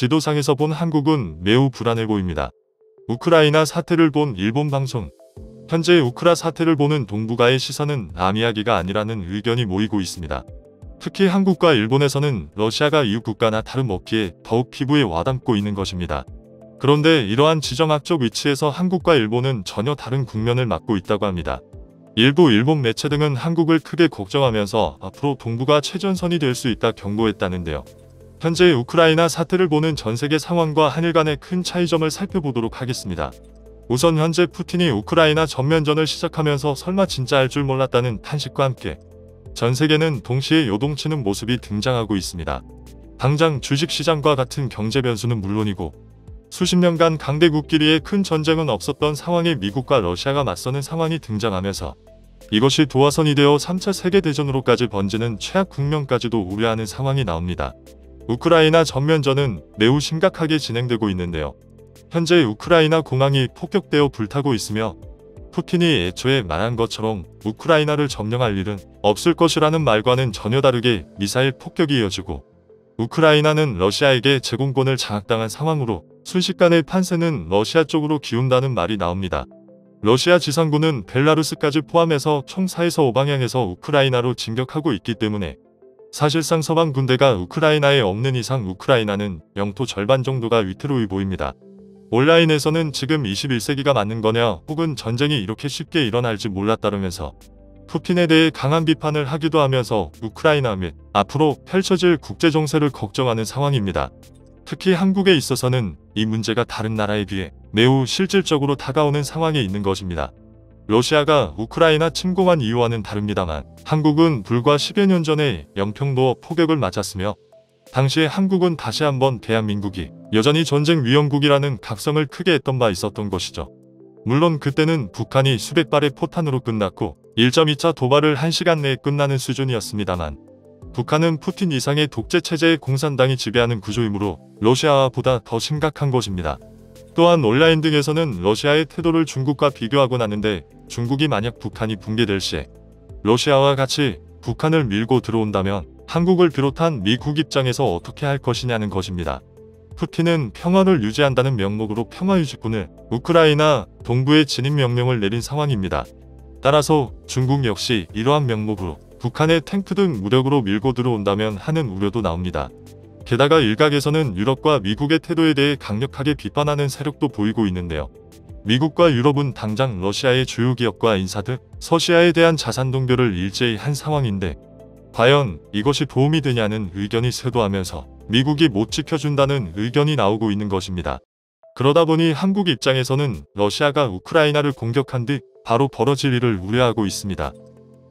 지도상에서 본 한국은 매우 불안해 보입니다. 우크라이나 사태를 본 일본 방송. 현재 우크라 사태를 보는 동북아의 시선은 남 이야기가 아니라는 의견이 모이고 있습니다. 특히 한국과 일본에서는 러시아가 이웃 국가나 다름없기에 더욱 피부에 와닿고 있는 것입니다. 그런데 이러한 지정학적 위치에서 한국과 일본은 전혀 다른 국면을 맞고 있다고 합니다. 일부 일본 매체 등은 한국을 크게 걱정하면서 앞으로 동북아 최전선이 될 수 있다 경고했다는데요. 현재 우크라이나 사태를 보는 전세계 상황과 한일 간의 큰 차이점을 살펴보도록 하겠습니다. 우선 현재 푸틴이 우크라이나 전면전을 시작하면서 설마 진짜 할 줄 몰랐다는 탄식과 함께 전세계는 동시에 요동치는 모습이 등장하고 있습니다. 당장 주식시장과 같은 경제 변수는 물론이고 수십 년간 강대국끼리의 큰 전쟁은 없었던 상황에 미국과 러시아가 맞서는 상황이 등장하면서 이것이 도화선이 되어 3차 세계대전으로까지 번지는 최악 국면까지도 우려하는 상황이 나옵니다. 우크라이나 전면전은 매우 심각하게 진행되고 있는데요. 현재 우크라이나 공항이 폭격되어 불타고 있으며 푸틴이 애초에 말한 것처럼 우크라이나를 점령할 일은 없을 것이라는 말과는 전혀 다르게 미사일 폭격이 이어지고 우크라이나는 러시아에게 제공권을 장악당한 상황으로 순식간에 판세는 러시아 쪽으로 기운다는 말이 나옵니다. 러시아 지상군은 벨라루스까지 포함해서 총 4에서 5방향에서 우크라이나로 진격하고 있기 때문에 사실상 서방 군대가 우크라이나에 없는 이상 우크라이나는 영토 절반 정도가 위태로워 보입니다. 온라인에서는 지금 21세기가 맞는 거냐 혹은 전쟁이 이렇게 쉽게 일어날지 몰랐다면서 푸틴에 대해 강한 비판을 하기도 하면서 우크라이나 및 앞으로 펼쳐질 국제정세를 걱정하는 상황입니다. 특히 한국에 있어서는 이 문제가 다른 나라에 비해 매우 실질적으로 다가오는 상황에 있는 것입니다. 러시아가 우크라이나 침공한 이유와는 다릅니다만 한국은 불과 10여 년 전에 영평도 포격을 맞았으며 당시에 한국은 다시 한번 대한민국이 여전히 전쟁 위험국이라는 각성을 크게 했던 바 있었던 것이죠. 물론 그때는 북한이 수백 발의 포탄으로 끝났고 1.2차 도발을 1시간 내에 끝나는 수준이었습니다만 북한은 푸틴 이상의 독재체제의 공산당이 지배하는 구조이므로 러시아보다 더 심각한 것입니다. 또한 온라인 등에서는 러시아의 태도를 중국과 비교하곤 하는데 중국이 만약 북한이 붕괴될 시에 러시아와 같이 북한을 밀고 들어온다면 한국을 비롯한 미국 입장에서 어떻게 할 것이냐는 것입니다. 푸틴은 평화를 유지한다는 명목으로 평화유지군을 우크라이나 동부에 진입 명령을 내린 상황입니다. 따라서 중국 역시 이러한 명목으로 북한의 탱크 등 무력으로 밀고 들어온다면 하는 우려도 나옵니다. 게다가 일각에서는 유럽과 미국의 태도에 대해 강력하게 비판하는 세력도 보이고 있는데요. 미국과 유럽은 당장 러시아의 주요 기업과 인사들, 서시아에 대한 자산 동결을 일제히 한 상황인데 과연 이것이 도움이 되냐는 의견이 쇄도하면서 미국이 못 지켜준다는 의견이 나오고 있는 것입니다. 그러다 보니 한국 입장에서는 러시아가 우크라이나를 공격한 뒤 바로 벌어질 일을 우려하고 있습니다.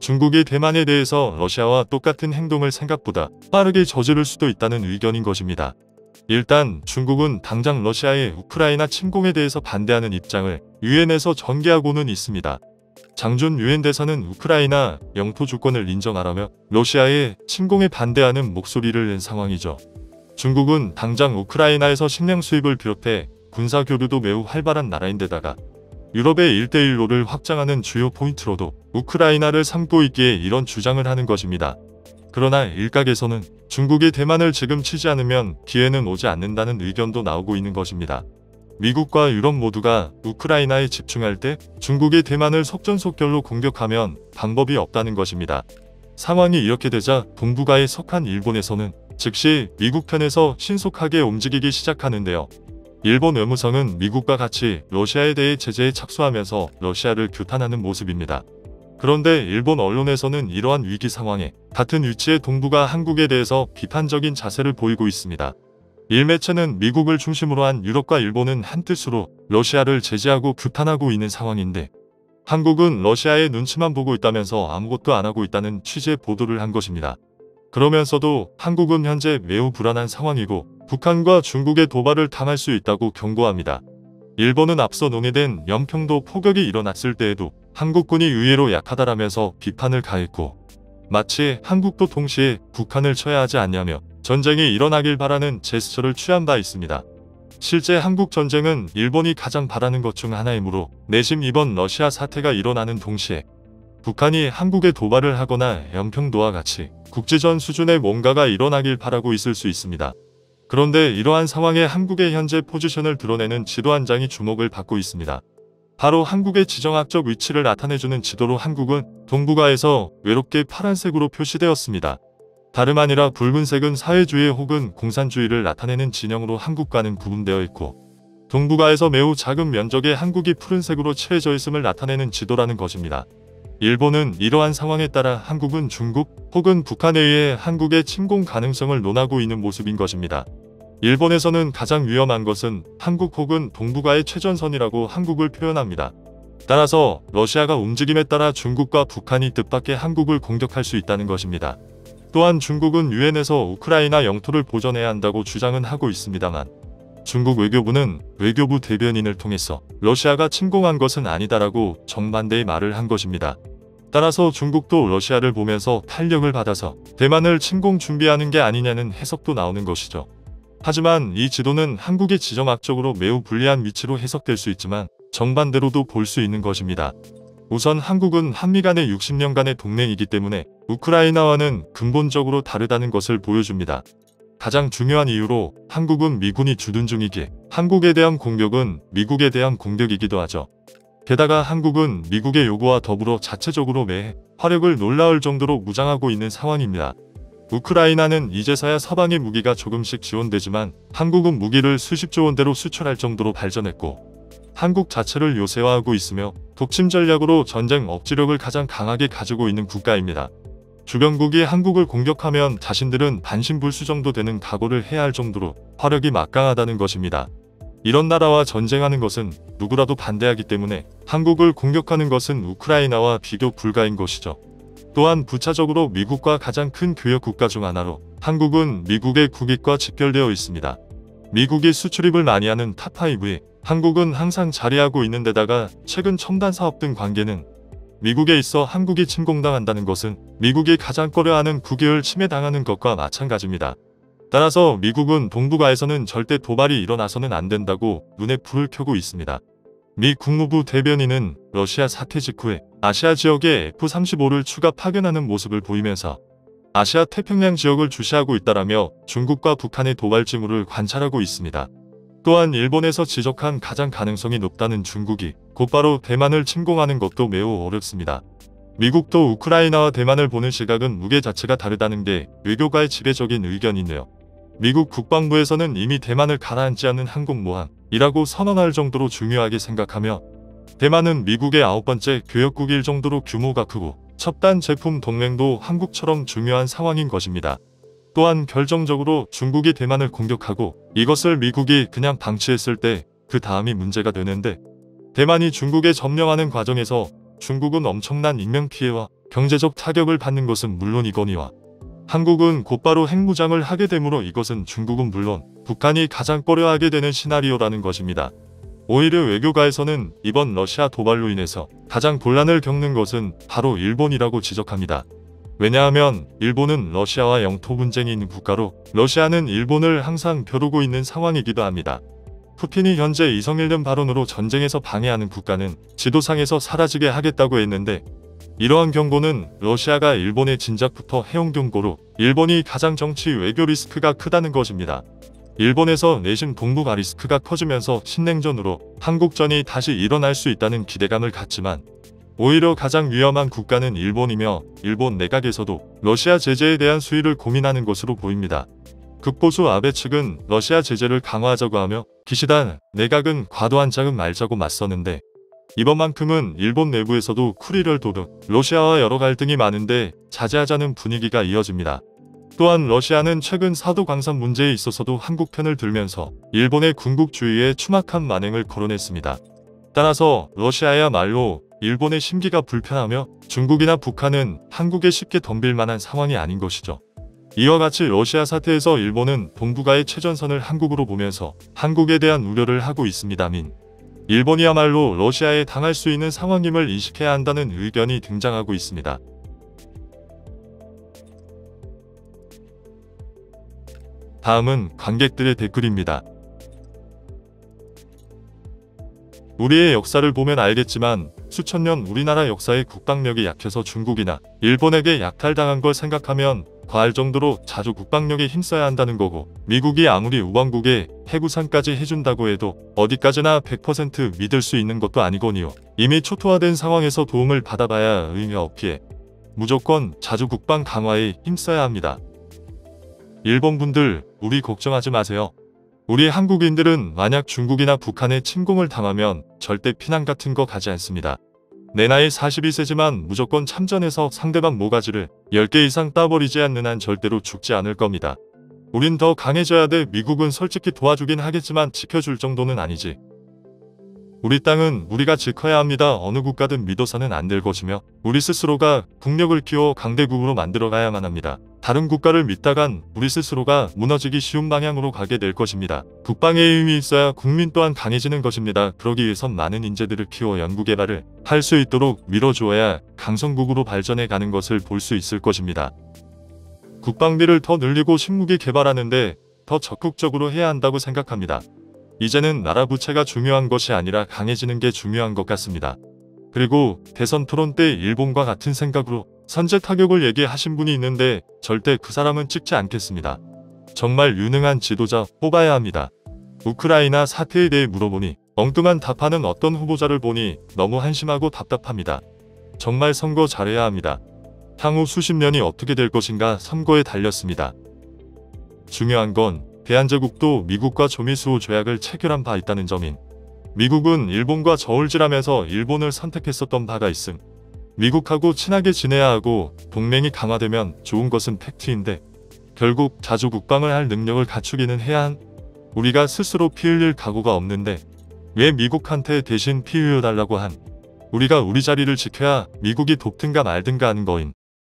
중국이 대만에 대해서 러시아와 똑같은 행동을 생각보다 빠르게 저지를 수도 있다는 의견인 것입니다. 일단 중국은 당장 러시아의 우크라이나 침공에 대해서 반대하는 입장을 유엔에서 전개하고는 있습니다. 장준 유엔 대사는 우크라이나 영토 주권을 인정하라며 러시아의 침공에 반대하는 목소리를 낸 상황이죠. 중국은 당장 우크라이나에서 식량 수입을 비롯해 군사 교류도 매우 활발한 나라인데다가 유럽의 1대1로를 확장하는 주요 포인트로도 우크라이나를 삼고 있기에 이런 주장을 하는 것입니다. 그러나 일각에서는 중국이 대만을 지금 치지 않으면 기회는 오지 않는다는 의견도 나오고 있는 것입니다. 미국과 유럽 모두가 우크라이나에 집중할 때 중국이 대만을 속전속결로 공격하면 방법이 없다는 것입니다. 상황이 이렇게 되자 동북아에 속한 일본에서는 즉시 미국 편에서 신속하게 움직이기 시작하는데요. 일본 외무성은 미국과 같이 러시아에 대해 제재에 착수하면서 러시아를 규탄하는 모습입니다. 그런데 일본 언론에서는 이러한 위기 상황에 같은 위치의 동북아 한국에 대해서 비판적인 자세를 보이고 있습니다. 일매체는 미국을 중심으로 한 유럽과 일본은 한뜻으로 러시아를 제재하고 규탄하고 있는 상황인데 한국은 러시아의 눈치만 보고 있다면서 아무것도 안 하고 있다는 취지의 보도를 한 것입니다. 그러면서도 한국은 현재 매우 불안한 상황이고 북한과 중국의 도발을 당할 수 있다고 경고합니다. 일본은 앞서 논의된 연평도 포격이 일어났을 때에도 한국군이 의외로 약하다라면서 비판을 가했고 마치 한국도 동시에 북한을 쳐야 하지 않냐며 전쟁이 일어나길 바라는 제스처를 취한 바 있습니다. 실제 한국 전쟁은 일본이 가장 바라는 것 중 하나이므로 내심 이번 러시아 사태가 일어나는 동시에 북한이 한국에 도발을 하거나 연평도와 같이 국지전 수준의 뭔가가 일어나길 바라고 있을 수 있습니다. 그런데 이러한 상황에 한국의 현재 포지션을 드러내는 지도 한 장이 주목을 받고 있습니다. 바로 한국의 지정학적 위치를 나타내주는 지도로 한국은 동북아에서 외롭게 파란색으로 표시되었습니다. 다름 아니라 붉은색은 사회주의 혹은 공산주의를 나타내는 진영으로 한국과는 구분되어 있고, 동북아에서 매우 작은 면적의 한국이 푸른색으로 칠해져 있음을 나타내는 지도라는 것입니다. 일본은 이러한 상황에 따라 한국은 중국 혹은 북한에 의해 한국의 침공 가능성을 논하고 있는 모습인 것입니다. 일본에서는 가장 위험한 것은 한국 혹은 동북아의 최전선이라고 한국을 표현합니다. 따라서 러시아가 움직임에 따라 중국과 북한이 뜻밖의 한국을 공격할 수 있다는 것입니다. 또한 중국은 유엔에서 우크라이나 영토를 보전해야 한다고 주장은 하고 있습니다만, 중국 외교부는 외교부 대변인을 통해서 러시아가 침공한 것은 아니다라고 정반대의 말을 한 것입니다. 따라서 중국도 러시아를 보면서 탄력을 받아서 대만을 침공 준비하는 게 아니냐는 해석도 나오는 것이죠. 하지만 이 지도는 한국의 지정학적으로 매우 불리한 위치로 해석될 수 있지만 정반대로도 볼 수 있는 것입니다. 우선 한국은 한미 간의 60년간의 동맹이기 때문에 우크라이나와는 근본적으로 다르다는 것을 보여줍니다. 가장 중요한 이유로 한국은 미군이 주둔 중이기에 한국에 대한 공격은 미국에 대한 공격이기도 하죠. 게다가 한국은 미국의 요구와 더불어 자체적으로 매해 화력을 놀라울 정도로 무장하고 있는 상황입니다. 우크라이나는 이제서야 서방의 무기가 조금씩 지원되지만 한국은 무기를 수십조 원대로 수출할 정도로 발전했고, 한국 자체를 요새화하고 있으며 독침 전략으로 전쟁 억지력을 가장 강하게 가지고 있는 국가입니다. 주변국이 한국을 공격하면 자신들은 반신불수 정도 되는 각오를 해야 할 정도로 화력이 막강하다는 것입니다. 이런 나라와 전쟁하는 것은 누구라도 반대하기 때문에 한국을 공격하는 것은 우크라이나와 비교 불가인 것이죠. 또한 부차적으로 미국과 가장 큰 교역 국가 중 하나로 한국은 미국의 국익과 직결되어 있습니다. 미국이 수출입을 많이 하는 탑5에 한국은 항상 자리하고 있는 데다가 최근 첨단 사업 등 관계는 미국에 있어 한국이 침공당한다는 것은 미국이 가장 꺼려하는 국익을 침해당하는 것과 마찬가지입니다. 따라서 미국은 동북아에서는 절대 도발이 일어나서는 안 된다고 눈에 불을 켜고 있습니다. 미 국무부 대변인은 러시아 사태 직후에 아시아 지역에 F-35를 추가 파견하는 모습을 보이면서 아시아 태평양 지역을 주시하고 있다라며 중국과 북한의 도발 징후를 관찰하고 있습니다. 또한 일본에서 지적한 가장 가능성이 높다는 중국이 곧바로 대만을 침공하는 것도 매우 어렵습니다. 미국도 우크라이나와 대만을 보는 시각은 무게 자체가 다르다는 게 외교가의 지배적인 의견인데요. 미국 국방부에서는 이미 대만을 가라앉지 않는 항공모함이라고 선언할 정도로 중요하게 생각하며, 대만은 미국의 9번째 교역국일 정도로 규모가 크고 첨단 제품 동맹도 한국처럼 중요한 상황인 것입니다. 또한 결정적으로 중국이 대만을 공격하고 이것을 미국이 그냥 방치했을 때 그 다음이 문제가 되는데, 대만이 중국에 점령하는 과정에서 중국은 엄청난 인명피해와 경제적 타격을 받는 것은 물론이거니와 한국은 곧바로 핵무장을 하게 되므로 이것은 중국은 물론 북한이 가장 꺼려하게 되는 시나리오라는 것입니다. 오히려 외교가에서는 이번 러시아 도발로 인해서 가장 곤란을 겪는 것은 바로 일본이라고 지적합니다. 왜냐하면 일본은 러시아와 영토 분쟁이 있는 국가로 러시아는 일본을 항상 벼르고 있는 상황이기도 합니다. 푸틴이 현재 이성일름 발언으로 전쟁에서 방해하는 국가는 지도상에서 사라지게 하겠다고 했는데, 이러한 경고는 러시아가 일본의 진작부터 해온 경고로 일본이 가장 정치 외교 리스크가 크다는 것입니다. 일본에서 내심 동북아 리스크가 커지면서 신냉전으로 한국전이 다시 일어날 수 있다는 기대감을 갖지만, 오히려 가장 위험한 국가는 일본이며 일본 내각에서도 러시아 제재에 대한 수위를 고민하는 것으로 보입니다. 극보수 아베 측은 러시아 제재를 강화하자고 하며 기시다 내각은 과도한 자금 말자고 맞섰는데, 이번만큼은 일본 내부에서도 쿠리를 도르 러시아와 여러 갈등이 많은데 자제하자는 분위기가 이어집니다. 또한 러시아는 최근 사도 광산 문제에 있어서도 한국 편을 들면서 일본의 군국주의에 추mak한 만행을 거론했습니다. 따라서 러시아야말로 일본의 심기가 불편하며 중국이나 북한은 한국에 쉽게 덤빌 만한 상황이 아닌 것이죠. 이와 같이 러시아 사태에서 일본은 동북아의 최전선을 한국으로 보면서 한국에 대한 우려를 하고 있습니다민, 일본이야말로 러시아에 당할 수 있는 상황임을 인식해야 한다는 의견이 등장하고 있습니다. 다음은 관객들의 댓글입니다. 우리의 역사를 보면 알겠지만 수천 년 우리나라 역사의 국방력이 약해서 중국이나 일본에게 약탈당한 걸 생각하면 과할 정도로 자주 국방력에 힘써야 한다는 거고, 미국이 아무리 우방국에 해구상까지 해준다고 해도 어디까지나 100% 믿을 수 있는 것도 아니거니요. 이미 초토화된 상황에서 도움을 받아봐야 의미가 없기에 무조건 자주 국방 강화에 힘써야 합니다. 일본 분들, 우리 걱정하지 마세요. 우리 한국인들은 만약 중국이나 북한에 침공을 당하면 절대 피난 같은 거 가지 않습니다. 내 나이 42세지만 무조건 참전해서 상대방 모가지를 10개 이상 따버리지 않는 한 절대로 죽지 않을 겁니다. 우린 더 강해져야 돼. 미국은 솔직히 도와주긴 하겠지만 지켜줄 정도는 아니지. 우리 땅은 우리가 지켜야 합니다. 어느 국가든 믿어서는 안 될 것이며 우리 스스로가 국력을 키워 강대국으로 만들어가야만 합니다. 다른 국가를 믿다간 우리 스스로가 무너지기 쉬운 방향으로 가게 될 것입니다. 국방에 힘이 있어야 국민 또한 강해지는 것입니다. 그러기 위해선 많은 인재들을 키워 연구개발을 할 수 있도록 밀어주어야 강성국으로 발전해 가는 것을 볼 수 있을 것입니다. 국방비를 더 늘리고 신무기 개발하는데 더 적극적으로 해야 한다고 생각합니다. 이제는 나라 부채가 중요한 것이 아니라 강해지는 게 중요한 것 같습니다. 그리고 대선 토론 때 일본과 같은 생각으로 선제 타격을 얘기하신 분이 있는데 절대 그 사람은 찍지 않겠습니다. 정말 유능한 지도자 뽑아야 합니다. 우크라이나 사태에 대해 물어보니 엉뚱한 답하는 어떤 후보자를 보니 너무 한심하고 답답합니다. 정말 선거 잘해야 합니다. 향후 수십 년이 어떻게 될 것인가 선거에 달렸습니다. 중요한 건 대한제국도 미국과 조미수 조약을 체결한 바 있다는 점인, 미국은 일본과 저울질하면서 일본을 선택했었던 바가 있음. 미국하고 친하게 지내야 하고 동맹이 강화되면 좋은 것은 팩트인데 결국 자주 국방을 할 능력을 갖추기는 해야 한, 우리가 스스로 피 흘릴 각오가 없는데 왜 미국한테 대신 피 흘려달라고 한, 우리가 우리 자리를 지켜야 미국이 돕든가 말든가 하는 거임.